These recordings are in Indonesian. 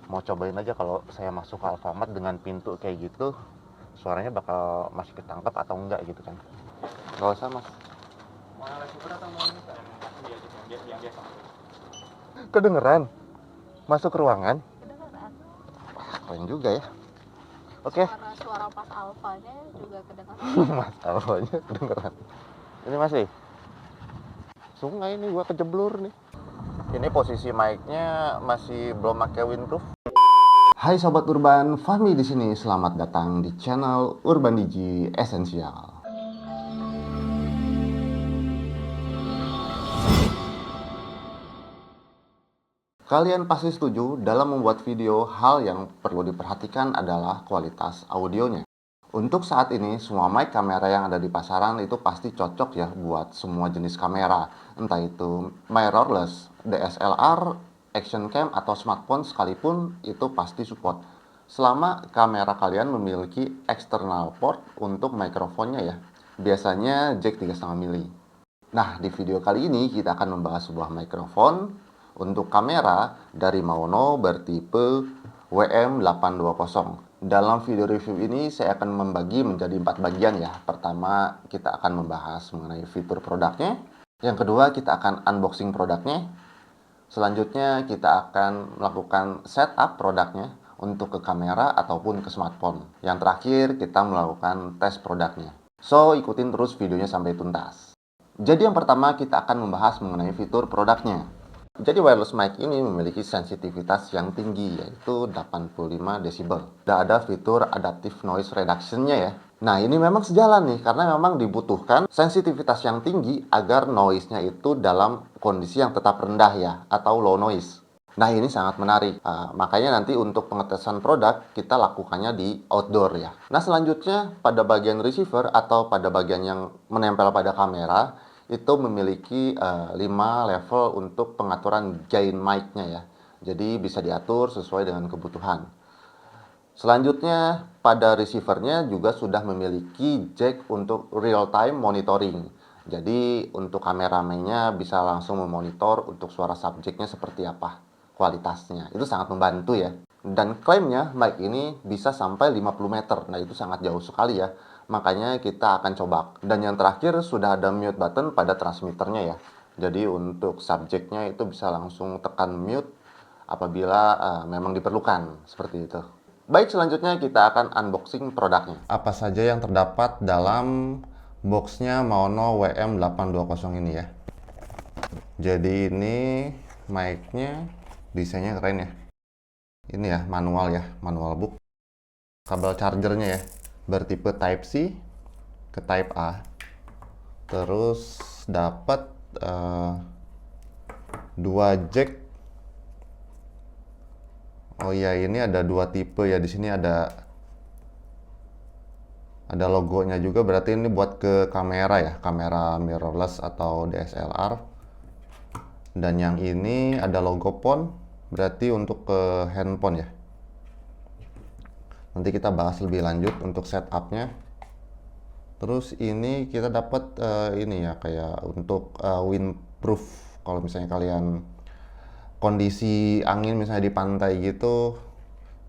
mau cobain aja kalau saya masuk ke Alfamart dengan pintu kayak gitu, suaranya bakal masih ketangkep atau enggak gitu kan. Nggak usah mas. Mau receiver atau mau ini Pak? Yang biasa. Kedengeran masuk ruangan. Kedengeran. Keren juga ya. Oke. Suara pas alfanya juga kedengeran. Mas awalnya kedengeran. Ini masih sungai ini, gua kejeblur nih. Ini posisi mic-nya masih belum pakai windproof. Hai sobat urban, Fahmi di sini. Selamat datang di channel Urban Digi Esensial. Kalian pasti setuju dalam membuat video, hal yang perlu diperhatikan adalah kualitas audionya. Untuk saat ini, semua mic kamera yang ada di pasaran itu pasti cocok ya buat semua jenis kamera. Entah itu mirrorless, DSLR, action cam, atau smartphone sekalipun itu pasti support. Selama kamera kalian memiliki external port untuk mikrofonnya ya. Biasanya jack 3,5 mili. Nah, di video kali ini kita akan membahas sebuah mikrofon untuk kamera dari Maono bertipe WM820. Dalam video review ini saya akan membagi menjadi 4 bagian ya. Pertama, kita akan membahas mengenai fitur produknya. Yang kedua, kita akan unboxing produknya. Selanjutnya, kita akan melakukan setup produknya untuk ke kamera ataupun ke smartphone. Yang terakhir, kita melakukan tes produknya. So, ikutin terus videonya sampai tuntas. Jadi yang pertama, kita akan membahas mengenai fitur produknya. Jadi wireless mic ini memiliki sensitivitas yang tinggi, yaitu 85 desibel. Dan ada fitur adaptive noise reduction-nya ya. Nah, ini memang sejalan nih, karena memang dibutuhkan sensitivitas yang tinggi agar noise-nya itu dalam kondisi yang tetap rendah ya, atau low noise. Nah, ini sangat menarik. Makanya nanti untuk pengetesan produk, kita lakukannya di outdoor ya. Nah, selanjutnya pada bagian receiver atau pada bagian yang menempel pada kamera, itu memiliki 5 level untuk pengaturan gain mic-nya ya. Jadi bisa diatur sesuai dengan kebutuhan. Selanjutnya pada receiver-nya juga sudah memiliki jack untuk real time monitoring. Jadi untuk kameramennya bisa langsung memonitor untuk suara subjeknya seperti apa kualitasnya. Itu sangat membantu ya. Dan klaimnya mic ini bisa sampai 50 meter. Nah itu sangat jauh sekali ya. Makanya kita akan coba. Dan yang terakhir sudah ada mute button pada transmitternya ya. Jadi untuk subjeknya itu bisa langsung tekan mute apabila memang diperlukan. Seperti itu. Baik, selanjutnya kita akan unboxing produknya. Apa saja yang terdapat dalam boxnya Maono WM820 ini ya. Jadi ini mic-nya desainnya keren ya. Ini ya manual book. Kabel chargernya ya, bertipe Type C ke Type A. Terus dapat 2 jack. Oh iya, ini ada 2 tipe ya. Di sini ada logonya juga, berarti ini buat ke kamera ya, kamera mirrorless atau DSLR. Dan yang ini ada logo phone, berarti untuk ke handphone ya. Nanti kita bahas lebih lanjut untuk setupnya. Terus ini kita dapat ini ya, kayak untuk windproof. Kalau misalnya kalian kondisi angin misalnya di pantai gitu,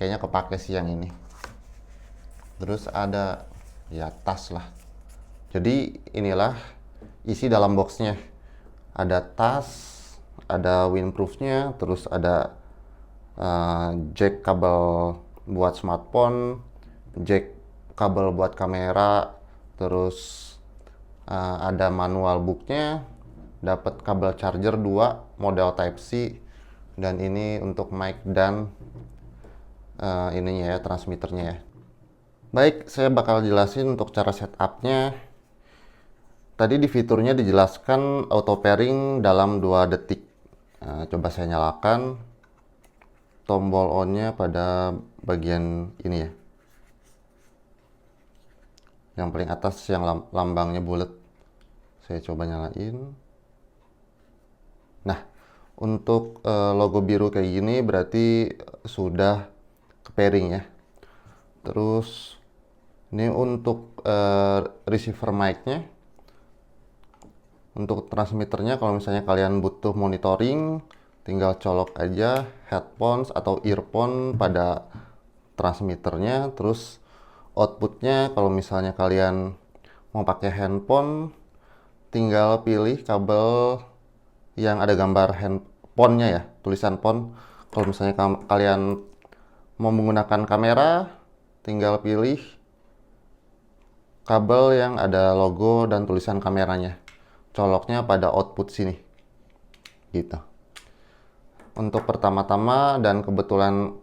kayaknya kepake sih yang ini. Terus ada ya tas lah. Jadi inilah isi dalam boxnya. Ada tas, ada windproofnya, terus ada jack kabel buat smartphone, jack kabel buat kamera, terus ada manual booknya, dapat kabel charger 2 model Type C, dan ini untuk mic dan ininya ya, transmitternya ya. Baik, saya bakal jelasin untuk cara setupnya. Tadi di fiturnya dijelaskan auto pairing dalam 2 detik. Coba saya nyalakan. Tombol on-nya pada bagian ini ya. Yang paling atas yang lambangnya bulat. Saya coba nyalain. Nah, untuk logo biru kayak gini berarti sudah ke pairing ya. Terus ini untuk receiver mic-nya. Untuk transmitternya, kalau misalnya kalian butuh monitoring, tinggal colok aja headphones atau earphone pada transmitternya, terus outputnya kalau misalnya kalian mau pakai handphone tinggal pilih kabel yang ada gambar handphonenya ya, tulisan phone. Kalau misalnya kalian mau menggunakan kamera tinggal pilih kabel yang ada logo dan tulisan kameranya, coloknya pada output sini gitu. Untuk pertama-tama, dan kebetulan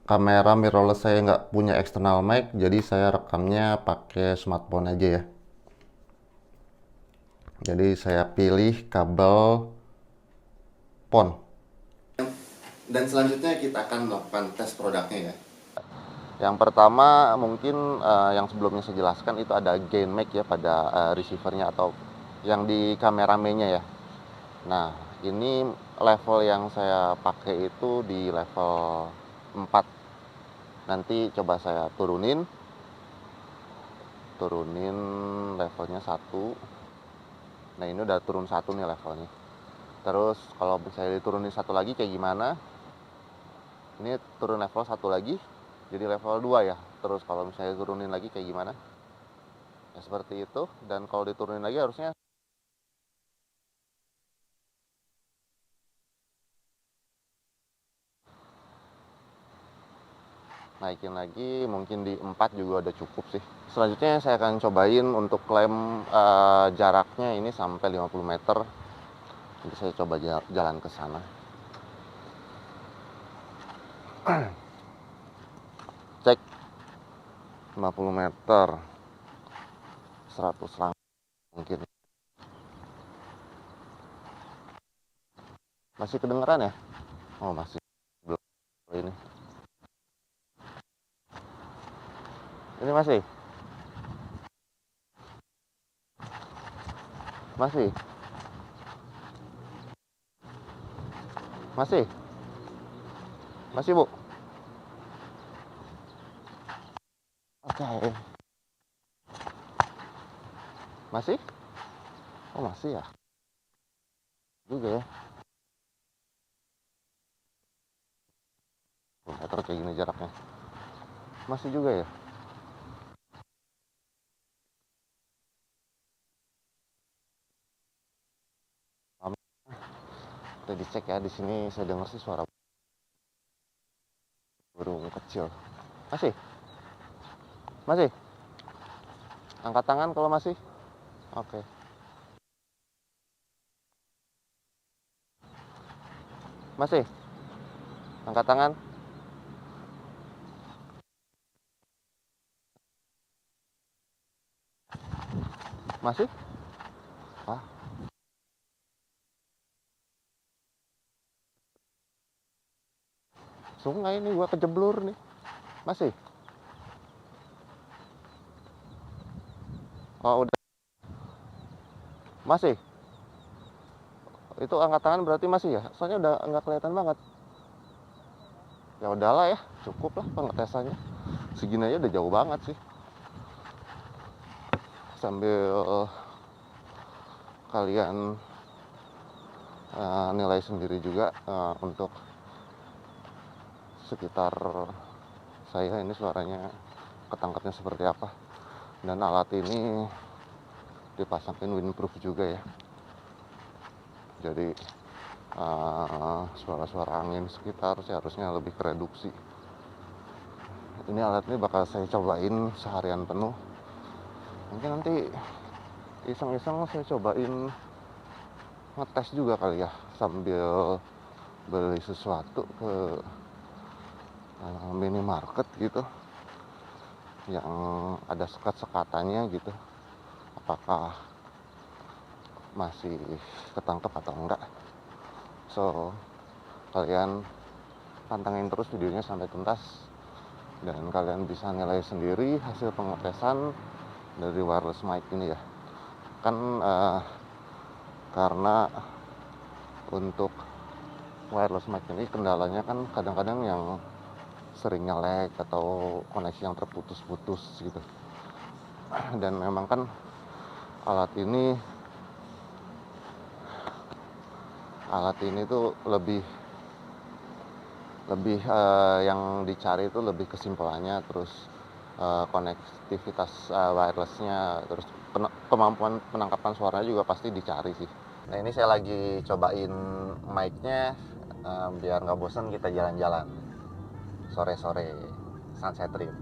kamera mirrorless saya nggak punya external mic, jadi saya rekamnya pakai smartphone aja ya. Jadi saya pilih kabel phone. Dan selanjutnya kita akan melakukan tes produknya ya. Yang pertama mungkin yang sebelumnya saya jelaskan itu ada gain mic ya pada receivernya atau yang di kamera mainnya ya. Nah, ini level yang saya pakai itu di level 4. Nanti coba saya turunin levelnya 1. Nah, ini udah turun 1 nih levelnya. Terus kalau saya diturunin 1 lagi kayak gimana? Ini turun level 1 lagi jadi level 2 ya. Terus kalau misalnya turunin lagi kayak gimana? Ya seperti itu. Dan kalau diturunin lagi harusnya naikin lagi, mungkin di 4 juga udah cukup sih. Selanjutnya saya akan cobain untuk klaim jaraknya ini sampai 50 meter. Jadi saya coba jalan ke sana. Cek 50 meter 100 lang mungkin. Masih kedengeran ya? Oh masih. Belum ini. Ini masih. Masih. Masih. Masih, Bu. Oke. Masih? Oh masih ya. Juga ya. Meter kayak gini jaraknya. Masih juga ya. Kita dicek ya, di sini saya dengar sih suara burung kecil. Masih? Masih? Angkat tangan kalau masih. Oke. Masih? Angkat tangan. Masih? Ah. Sungai ini gua kejeblur nih. Masih? Oh, udah. Masih? Itu angkat tangan berarti masih ya? Soalnya udah nggak kelihatan banget. Ya udahlah ya, cukup lah pengetesannya. Segini aja udah jauh banget sih. Sambil kalian nilai sendiri juga untuk sekitar saya ini suaranya ketangkapnya seperti apa. Dan alat ini dipasangin windproof juga ya. Jadi suara-suara angin sekitar sih harusnya lebih kereduksi. Ini alat ini bakal saya cobain seharian penuh. Mungkin nanti iseng-iseng saya cobain ngetes juga kali ya, sambil beli sesuatu ke minimarket gitu yang ada sekat-sekatannya gitu, apakah masih ketangkep atau enggak. So kalian pantengin terus videonya sampai tuntas dan kalian bisa nilai sendiri hasil pengetesan dari wireless mic ini ya. Kan karena untuk wireless mic ini kendalanya kan kadang-kadang yang seringnya lag atau koneksi yang terputus-putus gitu. Dan memang kan alat ini tuh lebih Lebih yang dicari itu lebih kesimpulannya, terus konektivitas wirelessnya, terus kemampuan penangkapan suaranya juga pasti dicari sih. Nah ini saya lagi cobain mic-nya biar nggak bosan kita jalan-jalan sore-sore sunset trip.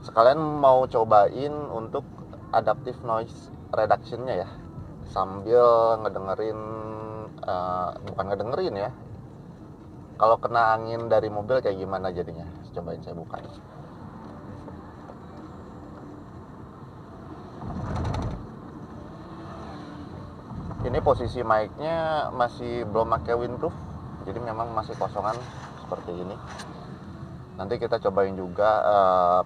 Sekalian mau cobain untuk adaptive noise reduction-nya ya, sambil ngedengerin bukan ngedengerin ya, kalau kena angin dari mobil kayak gimana jadinya. Cobain saya buka. Ini posisi mic-nya masih belum pakai windproof, jadi memang masih kosongan seperti ini. Nanti kita cobain juga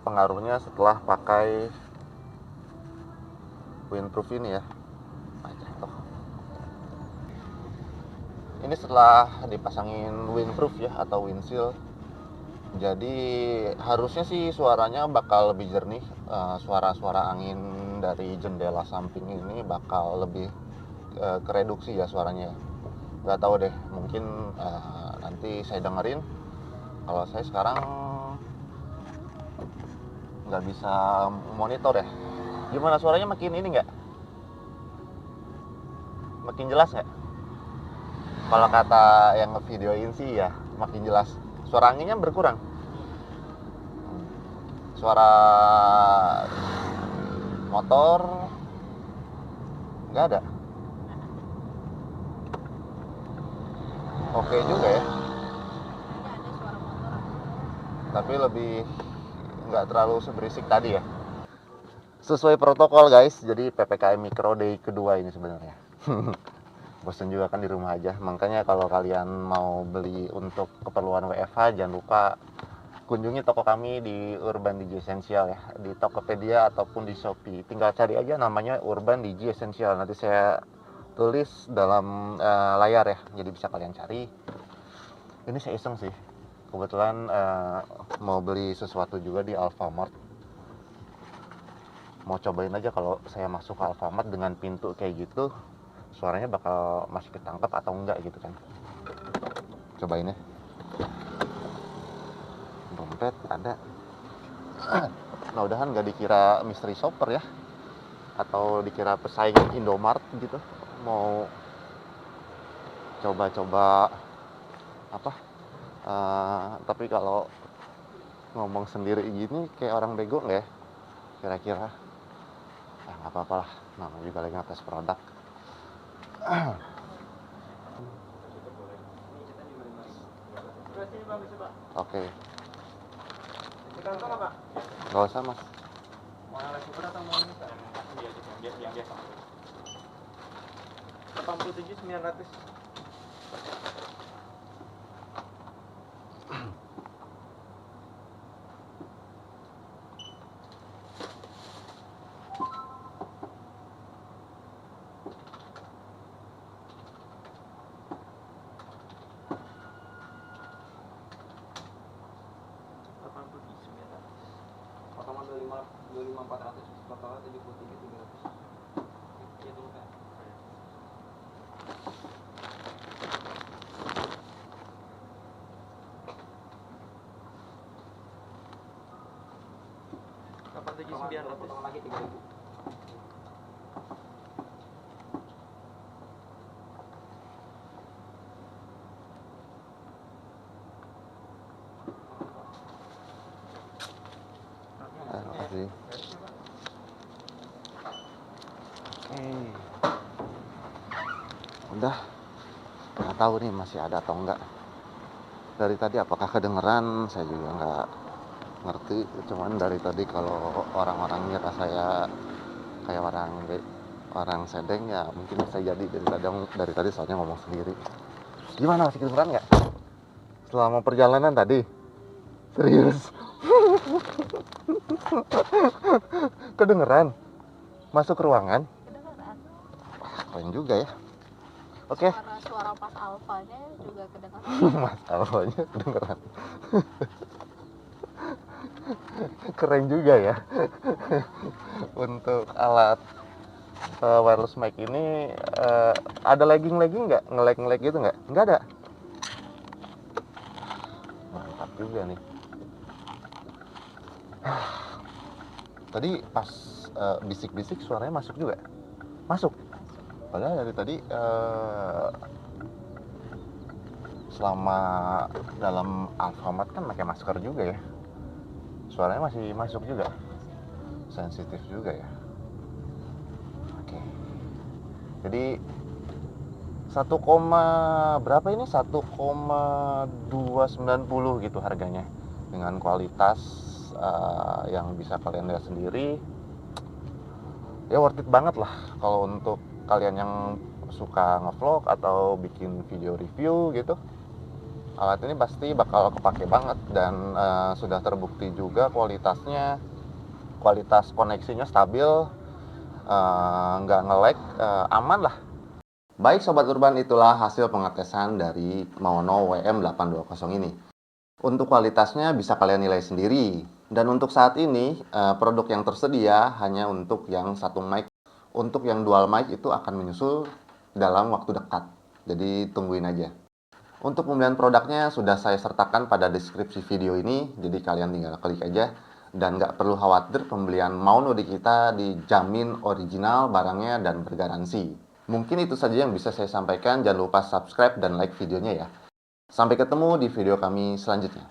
pengaruhnya setelah pakai windproof ini ya. Ini setelah dipasangin windproof ya atau windshield, jadi harusnya sih suaranya bakal lebih jernih. Suara-suara angin dari jendela samping ini bakal lebih kereduksi ya suaranya. Nggak tahu deh, mungkin nanti saya dengerin. Kalau saya sekarang nggak bisa monitor ya. Gimana suaranya, makin ini nggak? Makin jelas nggak? Kalau kata yang ngevideoin sih ya makin jelas. Suara anginnya berkurang. Suara motor nggak ada. Oke juga ya. Ada suara motor. Tapi lebih nggak terlalu seberisik tadi ya. Sesuai protokol guys, jadi PPKM Mikro Day kedua ini sebenarnya. Bosan juga kan di rumah aja. Makanya kalau kalian mau beli untuk keperluan WFH, jangan lupa kunjungi toko kami di Urban Digi Essential ya, di Tokopedia ataupun di Shopee. Tinggal cari aja namanya Urban Digi Essential. Nanti saya tulis dalam layar ya, jadi bisa kalian cari. Ini saya iseng sih, kebetulan mau beli sesuatu juga di Alfamart. Mau cobain aja kalau saya masuk ke Alfamart dengan pintu kayak gitu, suaranya bakal masih ketangkep atau enggak gitu kan. Cobain ya. Dompet ada. Mudah-mudahan nggak dikira mystery shopper ya, atau dikira pesaing Indomart gitu. Mau coba-coba apa? Tapi kalau ngomong sendiri gini kayak orang bego nggak ya? Kira-kira? Nggak apa-apa lah. Namanya juga lagi ngetes produk. Oke. Kita sama Pak. Nggak usah mas. Mau yang super atau mau ini Pak? Yang biasa. 87.900. Potongan 25.400, totalnya 73.300. Iya dulu kan. Potongan lagi 3.000. Makasih. Oke. Udah. Nggak tahu nih masih ada atau enggak. Dari tadi apakah kedengeran, saya juga nggak ngerti. Cuman dari tadi kalau orang-orang ngira saya kayak orang sedeng ya, mungkin bisa jadi dari tadi soalnya ngomong sendiri. Gimana, masih kedengeran nggak selama perjalanan tadi? Serius? Kedengeran masuk ruangan? Kedengeran. Keren juga ya. Oke. Suara pas alfanya juga kedengeran. Mas Alfanya kedengeran. Keren juga ya. Untuk alat wireless mic ini ada lagging nggak? Nge-lag gitu nggak? Nggak ada. enak juga nih. Tadi pas bisik-bisik suaranya masuk juga? Masuk? Padahal dari tadi selama dalam Alfamart kan pakai masker juga ya. Suaranya masih masuk juga. Sensitif juga ya. Oke. Jadi 1, berapa ini? 1,290 gitu harganya. Dengan kualitas yang bisa kalian lihat sendiri. Ya worth it banget lah kalau untuk kalian yang suka ngevlog atau bikin video review gitu. Alat ini pasti bakal kepake banget dan sudah terbukti juga kualitasnya, kualitas koneksinya stabil, nggak nge-lag, aman lah. Baik Sobat Urban, itulah hasil pengetesan dari Maono WM820 ini. Untuk kualitasnya bisa kalian nilai sendiri. Dan untuk saat ini, produk yang tersedia hanya untuk yang satu mic. Untuk yang dual mic itu akan menyusul dalam waktu dekat. Jadi tungguin aja. Untuk pembelian produknya sudah saya sertakan pada deskripsi video ini. Jadi kalian tinggal klik aja. Dan nggak perlu khawatir, pembelian Maono di kita dijamin original barangnya dan bergaransi. Mungkin itu saja yang bisa saya sampaikan. Jangan lupa subscribe dan like videonya ya. Sampai ketemu di video kami selanjutnya.